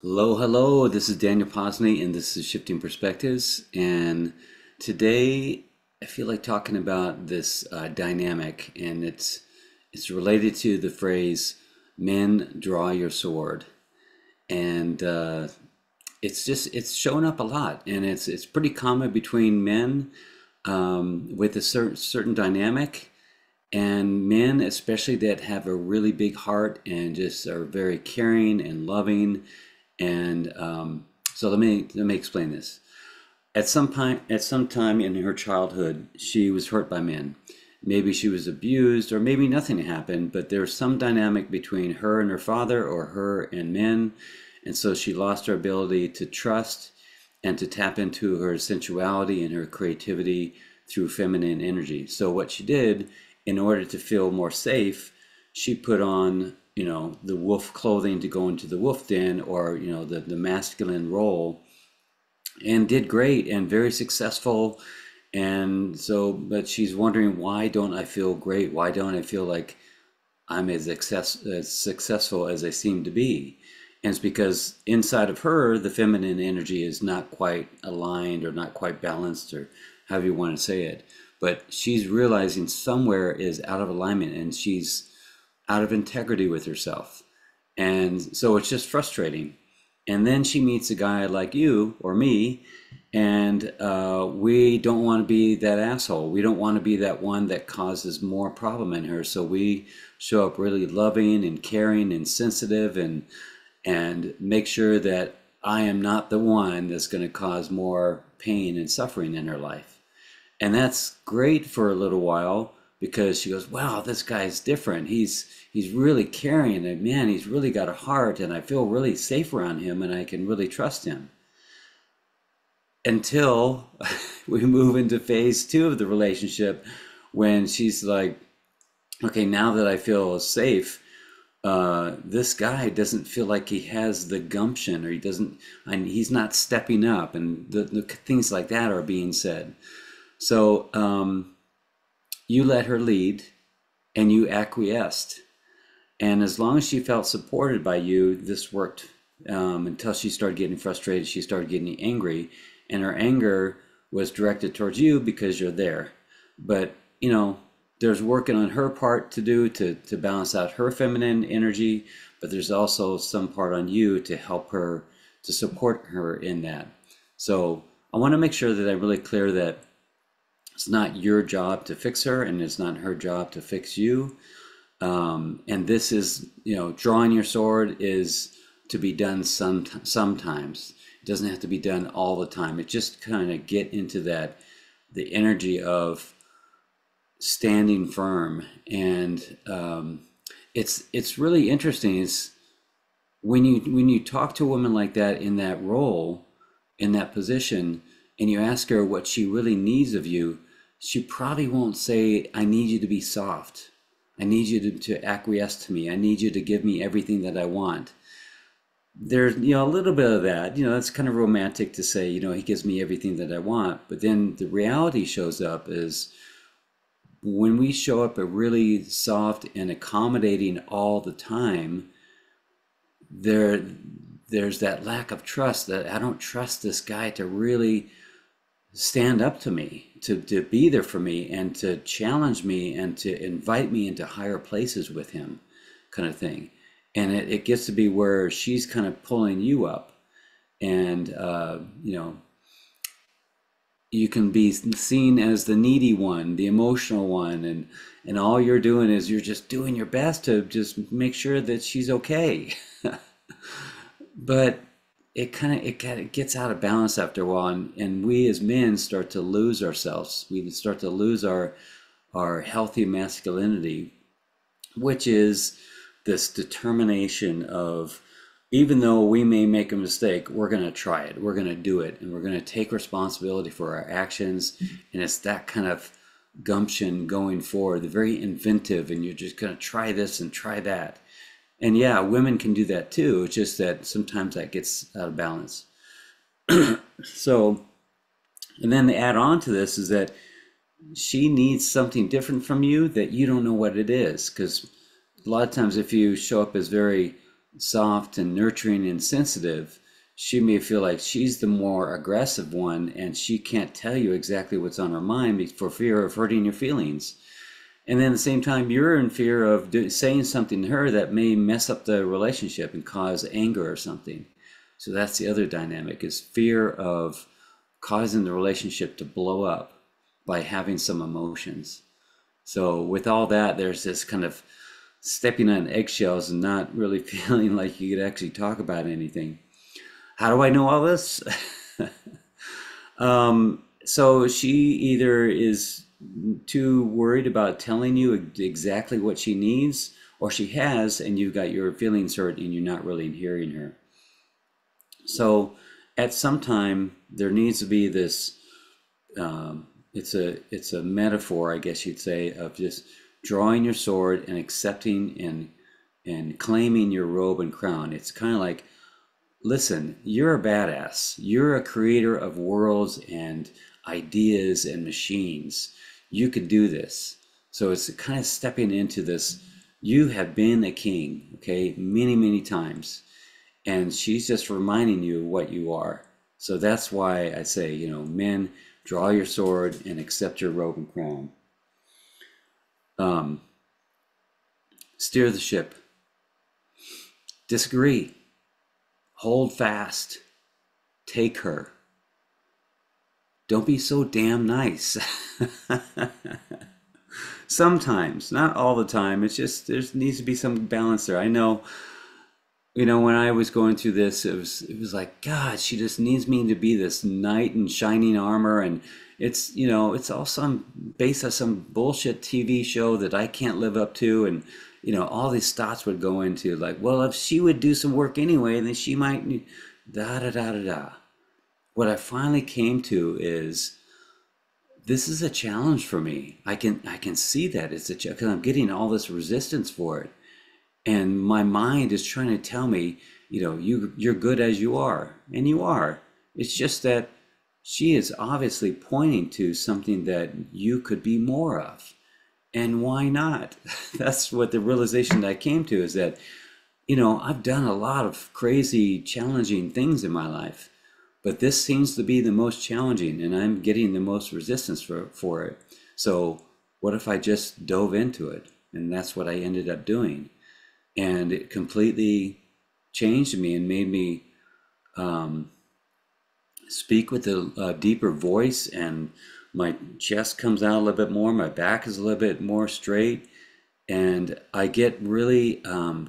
Hello, hello. This is Daniel Posney, and this is Shifting Perspectives. And today, I feel like talking about this dynamic, and it's related to the phrase "Men, draw your sword," and it's shown up a lot, and it's pretty common between men with a certain dynamic, and men, especially that have a really big heart and just are very caring and loving. And so let me explain this. At some time in her childhood, she was hurt by men. Maybe she was abused, or maybe nothing happened, but there's some dynamic between her and her father, or her and men, and so she lost her ability to trust and to tap into her sensuality and her creativity through feminine energy. So what she did, in order to feel more safe, she put on, the wolf clothing to go into the wolf den, or, the masculine role, and did great and very successful. And so, but she's wondering, why don't I feel great? Why don't I feel like I'm as successful as I seem to be? And it's because inside of her, the feminine energy is not quite aligned or not quite balanced, or however you want to say it. But she's realizing somewhere is out of alignment, and she's out of integrity with herself. And so it's just frustrating. And then she meets a guy like you or me, and we don't want to be that asshole. We don't want to be that one that causes more problem in her. So we show up really loving and caring and sensitive, and make sure that I am not the one that's going to cause more pain and suffering in her life. And that's great for a little while, because she goes, wow, this guy's different. He's really caring, and man, he's really got a heart, and I feel really safe around him, and I can really trust him. Until we move into phase two of the relationship, when she's like, okay, now that I feel safe, this guy doesn't feel like he has the gumption, or he's not stepping up, and the things like that are being said. So you let her lead, and you acquiesced. And as long as she felt supported by you, this worked, until she started getting frustrated. She started getting angry, and her anger was directed towards you because you're there. But, there's working on her part to do to balance out her feminine energy, but there's also some part on you to help her, to support her in that. So I want to make sure that I'm really clear that it's not your job to fix her, and it's not her job to fix you. And this is, drawing your sword is to be done sometimes. It doesn't have to be done all the time. It just kind of get into the energy of standing firm. And it's really interesting is when you talk to a woman like that, in that role, in that position, and you ask her what she really needs of you, she probably won't say, I need you to be soft. I need you to acquiesce to me. I need you to give me everything that I want. There's, a little bit of that, that's kind of romantic to say, he gives me everything that I want. But then the reality shows up is when we show up a really soft and accommodating all the time, there's that lack of trust, that I don't trust this guy to really stand up to me, to be there for me, and to challenge me, and to invite me into higher places with him, kind of thing. And it gets to be where she's kind of pulling you up, and you can be seen as the needy one, the emotional one, and all you're doing is you're just doing your best to just make sure that she's okay. But it kind of gets out of balance after a while, and we as men start to lose ourselves. We start to lose our healthy masculinity, which is this determination of, even though we may make a mistake, we're going to try it, we're going to do it, and we're going to take responsibility for our actions. And it's that kind of gumption going forward, the very inventive, and you're just going to try this and try that. And yeah, women can do that too. It's just that sometimes that gets out of balance. So, and then the add on to this is that she needs something different from you that you don't know what it is. Because a lot of times if you show up as very soft and nurturing and sensitive, she may feel like she's the more aggressive one and she can't tell you exactly what's on her mind for fear of hurting your feelings. And then at the same time, you're in fear of saying something to her that may mess up the relationship and cause anger or something. So that's the other dynamic, is fear of causing the relationship to blow up by having some emotions. So with all that, there's this kind of stepping on eggshells and not really feeling like you could actually talk about anything. How do I know all this? So she either is too worried about telling you exactly what she needs, or she has, and you've got your feelings hurt and you're not really hearing her. So at some time, there needs to be this, it's a metaphor, I guess you'd say, of just drawing your sword and accepting and claiming your robe and crown. It's kind of like, listen, you're a badass. You're a creator of worlds and ideas and machines. You could do this. So it's kind of stepping into this. You have been a king, okay, many, many times. And she's just reminding you what you are. So that's why I say, men, draw your sword and accept your robe and crown. Steer the ship. Disagree. Hold fast. Take her. Don't be so damn nice. Sometimes, not all the time. It's just there needs to be some balance there. I know, when I was going through this, it was like, God, she just needs me to be this knight in shining armor, and it's all based on some bullshit TV show that I can't live up to, and all these thoughts would go into like, well, if she would do some work anyway, then she might da da da da da. What I finally came to is, this is a challenge for me. I can see that it's a challenge because I'm getting all this resistance for it, and my mind is trying to tell me, you're good as you are, and you are. It's just that she is obviously pointing to something that you could be more of. And why not? That's what the realization that I came to, is that, I've done a lot of crazy, challenging things in my life, but this seems to be the most challenging, and I'm getting the most resistance for it. So what if I just dove into it? And that's what I ended up doing. And it completely changed me and made me speak with a deeper voice, and my chest comes out a little bit more, my back is a little bit more straight, and I get really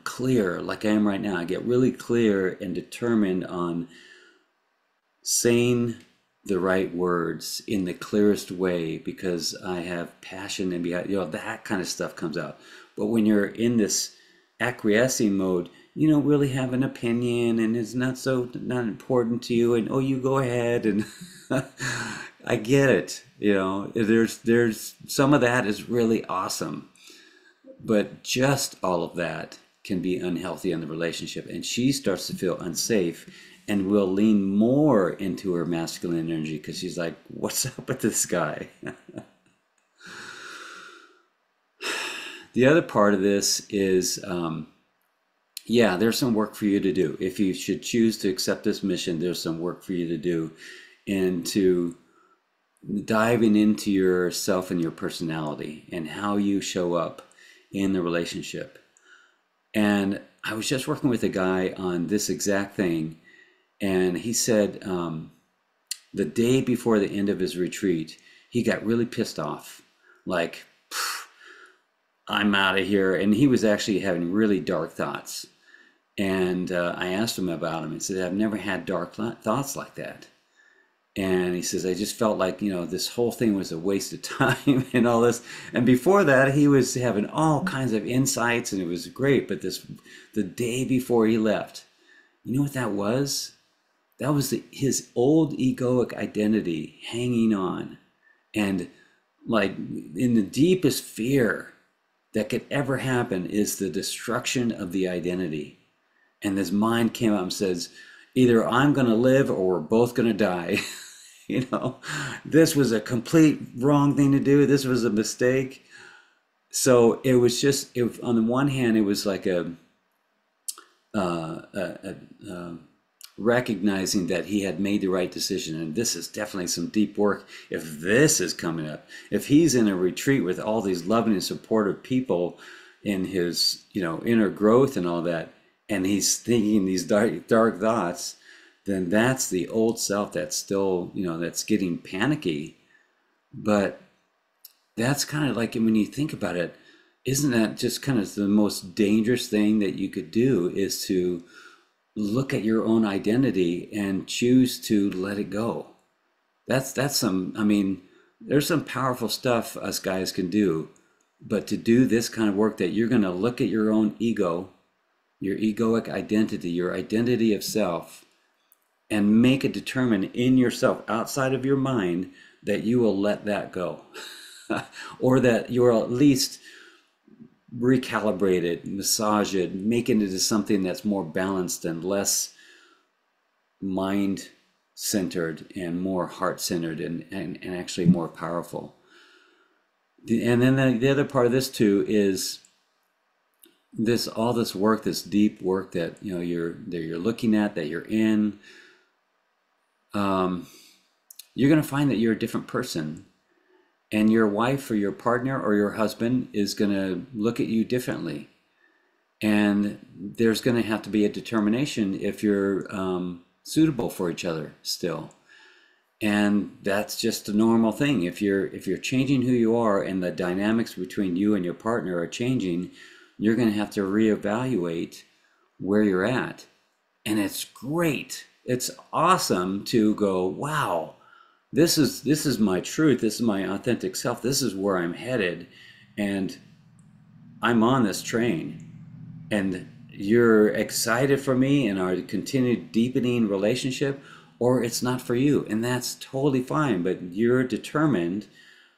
clear, like I am right now. I get really clear and determined on saying the right words in the clearest way, because I have passion and that kind of stuff comes out. But when you're in this acquiescing mode, you don't really have an opinion, and it's not important to you, and you go ahead, and I get it. There's some of that is really awesome, but just all of that can be unhealthy in the relationship, and she starts to feel unsafe and will lean more into her masculine energy because she's like, what's up with this guy? The other part of this is, there's some work for you to do. If you should choose to accept this mission, there's some work for you to do, and to diving into yourself and your personality and how you show up in the relationship. And I was just working with a guy on this exact thing, and he said the day before the end of his retreat, he got really pissed off, like, I'm out of here. And he was actually having really dark thoughts. And I asked him about him. He said, I've never had dark thoughts like that. And he says, I just felt like, this whole thing was a waste of time and all this. And before that, he was having all kinds of insights, and it was great. But the day before he left, you know what that was? That was his old egoic identity hanging on. And like, in the deepest fear that could ever happen is the destruction of the identity. And his mind came out and says, either I'm going to live or we're both going to die. This was a complete wrong thing to do. This was a mistake. So it was just, on the one hand, it was like recognizing that he had made the right decision. And this is definitely some deep work. If this is coming up, if he's in a retreat with all these loving and supportive people in his, inner growth and all that, and he's thinking these dark thoughts, then that's the old self that's still, that's getting panicky. But that's kind of like, when you think about it, isn't that just kind of the most dangerous thing that you could do, is to look at your own identity and choose to let it go? That's some, there's some powerful stuff us guys can do, but to do this kind of work, that you're going to look at your own ego, your egoic identity, your identity of self, and make it determine in yourself, outside of your mind, that you will let that go. Or that you'll at least recalibrate it, massage it, make it into something that's more balanced and less mind-centered and more heart-centered, and actually more powerful. And then the other part of this too is all this work, this deep work that you're looking at, that you're in. You're going to find that you're a different person. And your wife or your partner or your husband is going to look at you differently. And there's going to have to be a determination if you're suitable for each other still. And that's just a normal thing. If you're changing who you are, and the dynamics between you and your partner are changing, you're going to have to reevaluate where you're at. And it's great. It's awesome to go, wow, this is my truth. This is my authentic self. This is where I'm headed, and I'm on this train. And you're excited for me and our continued deepening relationship, or it's not for you, and that's totally fine. But you're determined,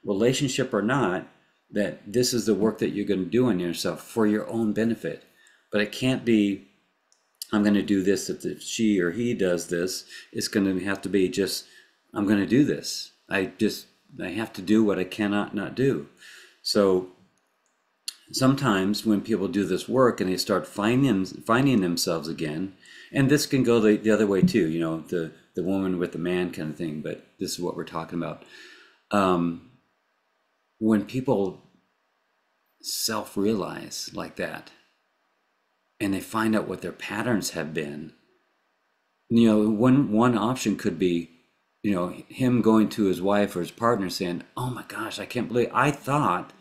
relationship or not, that this is the work that you're going to do on yourself for your own benefit. But it can't be, I'm going to do this if she or he does this. It's going to have to be just, I'm going to do this. I have to do what I cannot not do. So sometimes when people do this work and they start finding themselves again, and this can go the other way too, the woman with the man kind of thing, but this is what we're talking about. When people self-realize like that, and they find out what their patterns have been, one option could be, him going to his wife or his partner saying, oh my gosh, I can't believe, I thought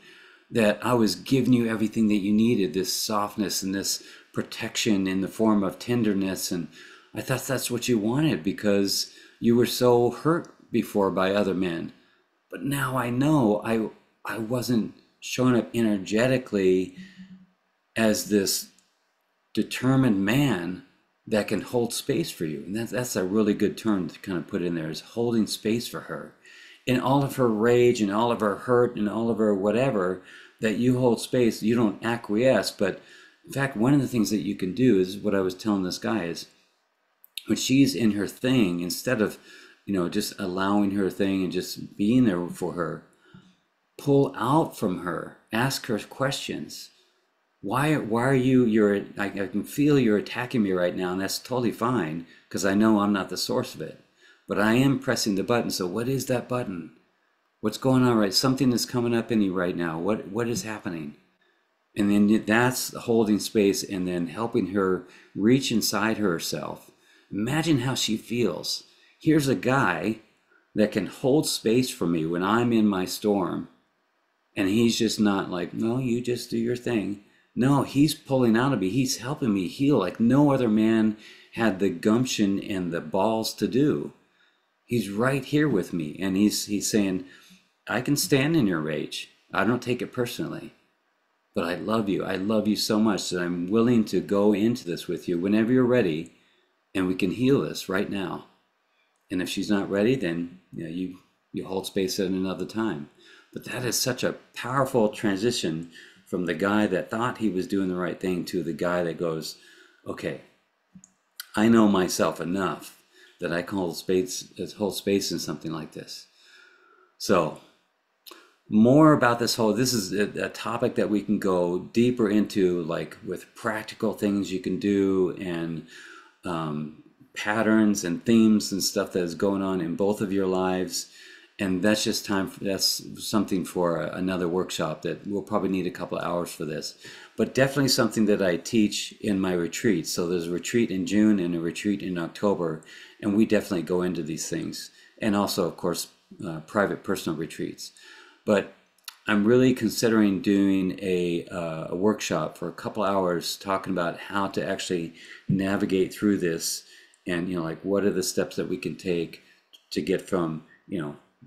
that I was giving you everything that you needed, this softness and this protection in the form of tenderness, and I thought that's what you wanted because you were so hurt before by other men. But now I know I wasn't showing up energetically as this determined man that can hold space for you. And that's a really good term to kind of put in there, is holding space for her. In all of her rage and all of her hurt and all of her whatever, that you hold space, you don't acquiesce. But in fact, one of the things that you can do is what I was telling this guy is, when she's in her thing, instead of, just allowing her thing and just being there for her, pull out from her, ask her questions. Why are you, I can feel you're attacking me right now, and that's totally fine, because I know I'm not the source of it. But I am pressing the button, so what is that button? What's going on, right? Something is coming up in you right now. What is happening? And then that's holding space, and then helping her reach inside herself. Imagine how she feels. Here's a guy that can hold space for me when I'm in my storm. And he's just not like, no, you just do your thing. No, he's pulling out of me. He's helping me heal like no other man had the gumption and the balls to do. He's right here with me. And he's saying, I can stand in your rage. I don't take it personally. But I love you. I love you so much that I'm willing to go into this with you whenever you're ready. And we can heal this right now. And if she's not ready, then you hold space at another time. But that is such a powerful transition from the guy that thought he was doing the right thing to the guy that goes, okay, I know myself enough that I can hold space in something like this. So more about this is a topic that we can go deeper into, like with practical things you can do, and patterns and themes and stuff that is going on in both of your lives. And that's just that's something for another workshop that we'll probably need a couple of hours for this. But definitely something that I teach in my retreats. So there's a retreat in June and a retreat in October, and we definitely go into these things. And also, of course, private personal retreats. But I'm really considering doing a workshop for a couple hours talking about how to actually navigate through this, and like what are the steps that we can take to get from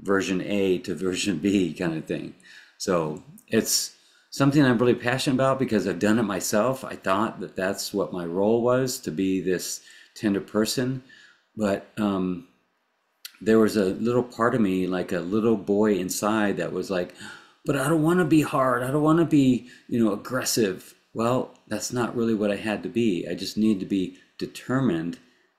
version A to version B kind of thing. So it's something I'm really passionate about because I've done it myself. I thought that that's what my role was, to be this tender person, but there was a little part of me, like a little boy inside, that was like, but I don't want to be hard. I don't want to be, aggressive. Well, that's not really what I had to be. I just need to be determined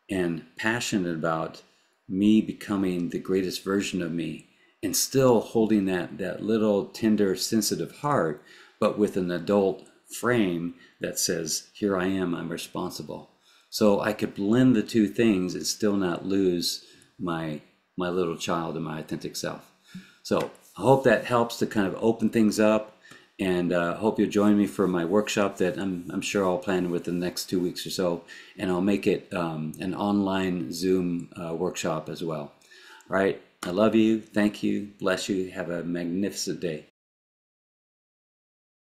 and passionate about me becoming the greatest version of me, and still holding that little tender, sensitive heart, but with an adult frame that says, here I am, I'm responsible. So I could blend the two things and still not lose my little child and my authentic self. So I hope that helps to kind of open things up, and hope you'll join me for my workshop that I'm sure I'll plan within the next 2 weeks or so, and I'll make it an online Zoom workshop as well. All right, I love you, thank you, bless you, have a magnificent day.